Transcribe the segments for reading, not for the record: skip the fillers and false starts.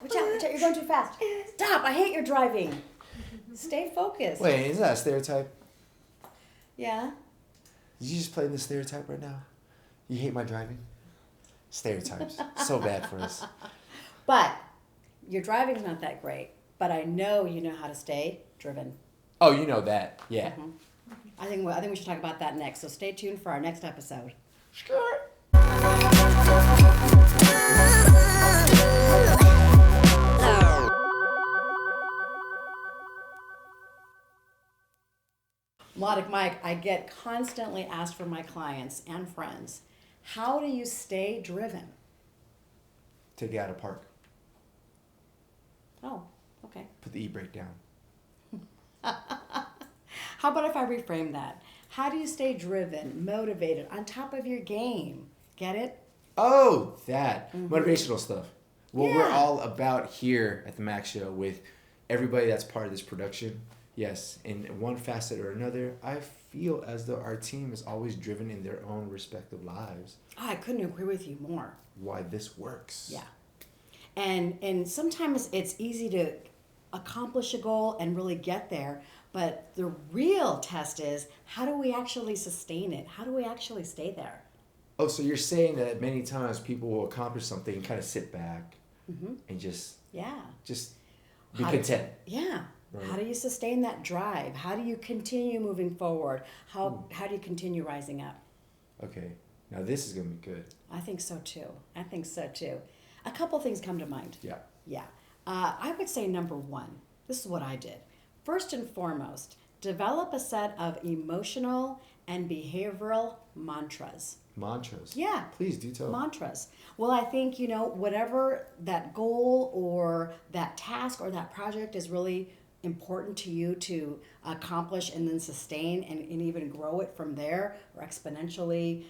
Watch out, you're going too fast. Stop, I hate your driving. Stay focused. Wait, is that a stereotype? Yeah. Did you just play the stereotype right now? You hate my driving? Stereotypes. So bad for us. But your driving's not that great. But I know you know how to stay driven. Oh, you know that. Yeah. Mm-hmm. I think we should talk about that next. So stay tuned for our next episode. Sure. MelodicMic, I get constantly asked from my clients and friends, how do you stay driven? Take it out of park. Oh, okay. Put the e-brake down. How about if I reframe that? How do you stay driven, motivated, on top of your game? Get it? Oh, that. Motivational stuff. What we're Yeah. all about here at the Mac Show with everybody that's part of this production. Yes, in one facet or another, I feel as though our team is always driven in their own respective lives. Oh, I couldn't agree with you more. Why this works. Yeah. And sometimes it's easy to accomplish a goal and really get there, but the real test is, how do we actually sustain it? How do we actually stay there? Oh, so you're saying that many times people will accomplish something and kind of sit back and just Yeah. be How content. Yeah. Right. How do you sustain that drive? How do you continue moving forward? How do you continue rising up? Okay, now this is going to be good. I think so too. A couple things come to mind. Yeah. Yeah. I would say number one, this is what I did. First and foremost, develop a set of emotional and behavioral mantras. Mantras. Yeah. Please do tell. Mantras. Well, I think, whatever that goal or that task or that project is really important to you to accomplish and then sustain and even grow it from there or exponentially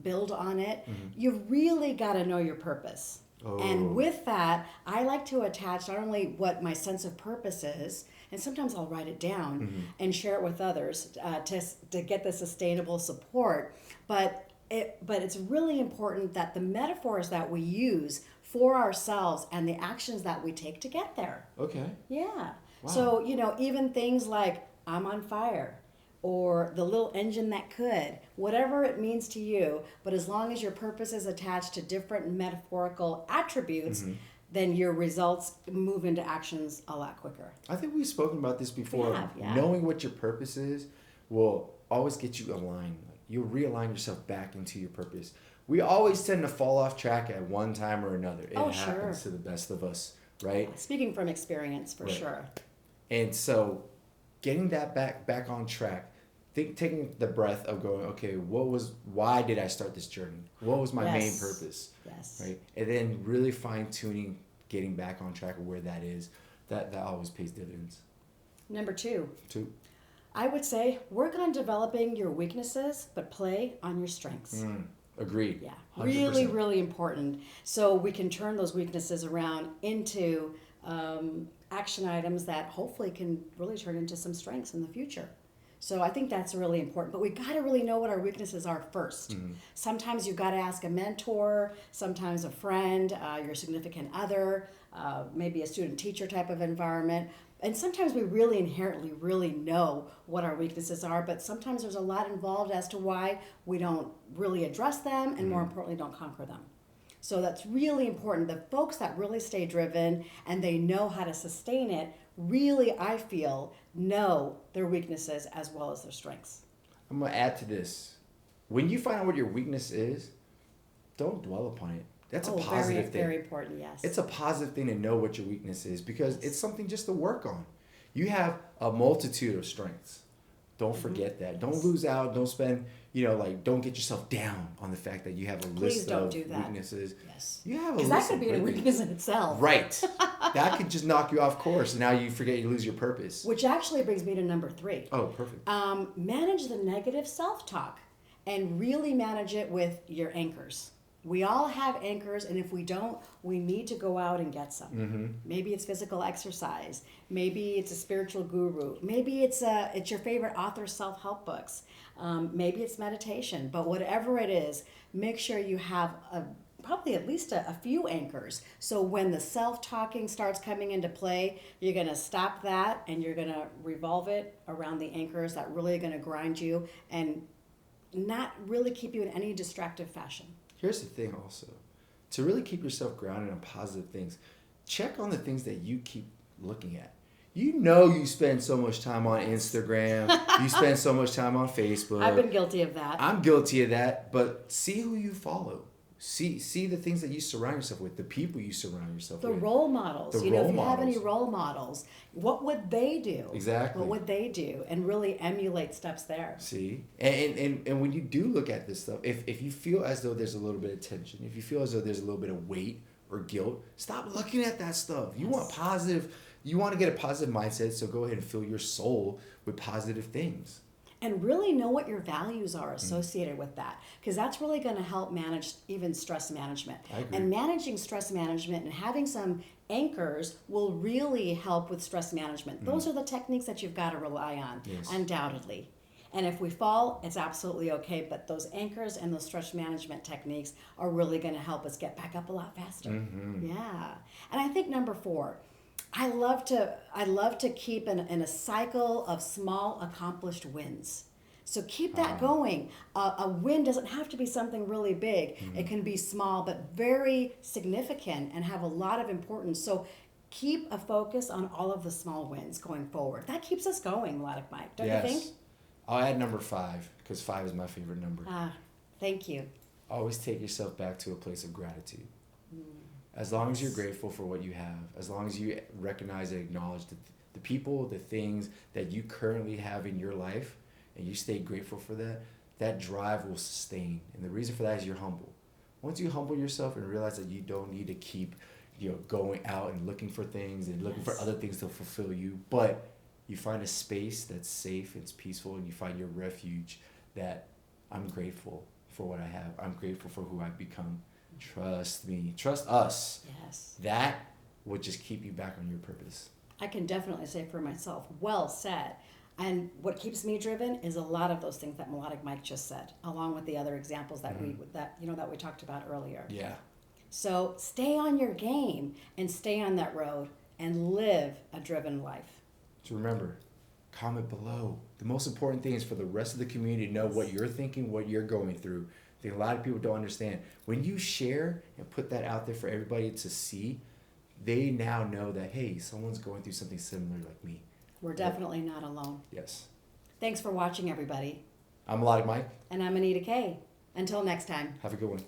build on it, you really got to know your purpose. Oh. And with that, I like to attach not only what my sense of purpose is, and sometimes I'll write it down and share it with others to get the sustainable support, but it's really important that the metaphors that we use for ourselves and the actions that we take to get there. Okay. Yeah. Wow. So, even things like I'm on fire or the little engine that could, whatever it means to you, but as long as your purpose is attached to different metaphorical attributes, then your results move into actions a lot quicker. I think we've spoken about this before. We have, yeah. Knowing what your purpose is will always get you aligned. You'll realign yourself back into your purpose. We always tend to fall off track at one time or another. It happens to the best of us, right? Speaking from experience, for sure. And so getting that back on track, taking the breath of going, okay, why did I start this journey? What was my main purpose? Yes. Right? And then really fine-tuning, getting back on track of where that is, that always pays dividends. Number two. I would say work on developing your weaknesses, but play on your strengths. Agreed. Yeah, 100%. really, really important. So we can turn those weaknesses around into action items that hopefully can really turn into some strengths in the future. So I think that's really important. But we got to really know what our weaknesses are first. Sometimes you've got to ask a mentor, sometimes a friend, your significant other, maybe a student-teacher type of environment. And sometimes we really inherently really know what our weaknesses are, but sometimes there's a lot involved as to why we don't really address them and more importantly, don't conquer them. So that's really important. The folks that really stay driven and they know how to sustain it really, I feel, know their weaknesses as well as their strengths. I'm going to add to this. When you find out what your weakness is, don't dwell upon it. That's a positive thing. Very important, yes. It's a positive thing to know what your weakness is because it's something just to work on. You have a multitude of strengths. Don't forget that. Don't lose out. Don't spend, don't get yourself down on the fact that you have a list of weaknesses. Yes. You have a list. Because that could be a weakness in itself. Right. That could just knock you off course. And now you forget, you lose your purpose. Which actually brings me to number 3. Oh, perfect. Manage the negative self-talk and really manage it with your anchors. We all have anchors, and if we don't, we need to go out and get some. Maybe it's physical exercise. Maybe it's a spiritual guru. Maybe it's your favorite author's self-help books. Maybe it's meditation. But whatever it is, make sure you have probably at least a few anchors. So when the self-talking starts coming into play, you're going to stop that and you're going to revolve it around the anchors that really are going to grind you and not really keep you in any distractive fashion. Here's the thing also. To really keep yourself grounded on positive things, check on the things that you keep looking at. You know you spend so much time on Instagram. You spend so much time on Facebook. I've been guilty of that. I'm guilty of that. But see who you follow. See the things that you surround yourself with, the people you surround yourself The with. role models. The You know, role if you have any models. role models, what would they do? Exactly. What would they do? And really emulate steps there. See? And when you do look at this stuff, if you feel as though there's a little bit of tension, if you feel as though there's a little bit of weight or guilt, stop looking at that stuff. You want positive, you want to get a positive mindset, so go ahead and fill your soul with positive things. And really know what your values are associated with that, because that's really going to help manage even stress management. I agree. And managing stress management and having some anchors will really help with stress management. Those are the techniques that you've got to rely on, Yes. undoubtedly. And if we fall, it's absolutely okay, but those anchors and those stress management techniques are really going to help us get back up a lot faster. Yeah. And I think number 4, I love to keep in a cycle of small accomplished wins. So keep that going. A win doesn't have to be something really big. It can be small but very significant and have a lot of importance. So keep a focus on all of the small wins going forward. That keeps us going, MelodicMic, don't you think? I'll add number 5 because 5 is my favorite number. Thank you. Always take yourself back to a place of gratitude. As long as you're grateful for what you have, as long as you recognize and acknowledge the people, the things that you currently have in your life, and you stay grateful for that, that drive will sustain. And the reason for that is you're humble. Once you humble yourself and realize that you don't need to keep, going out and looking for things and looking for other things to fulfill you, but you find a space that's safe, it's peaceful, and you find your refuge that I'm grateful for what I have. I'm grateful for who I've become. Trust me. Trust us. Yes. That would just keep you back on your purpose. I can definitely say for myself, well said. And what keeps me driven is a lot of those things that MelodicMic just said, along with the other examples that we talked about earlier. Yeah. So stay on your game and stay on that road and live a driven life. So remember, comment below. The most important thing is for the rest of the community to know what you're thinking, what you're going through. I think a lot of people don't understand. When you share and put that out there for everybody to see, they now know that, hey, someone's going through something similar like me. We're definitely not alone. Yes. Thanks for watching, everybody. I'm MelodicMic. And I'm Anita Kay. Until next time. Have a good one.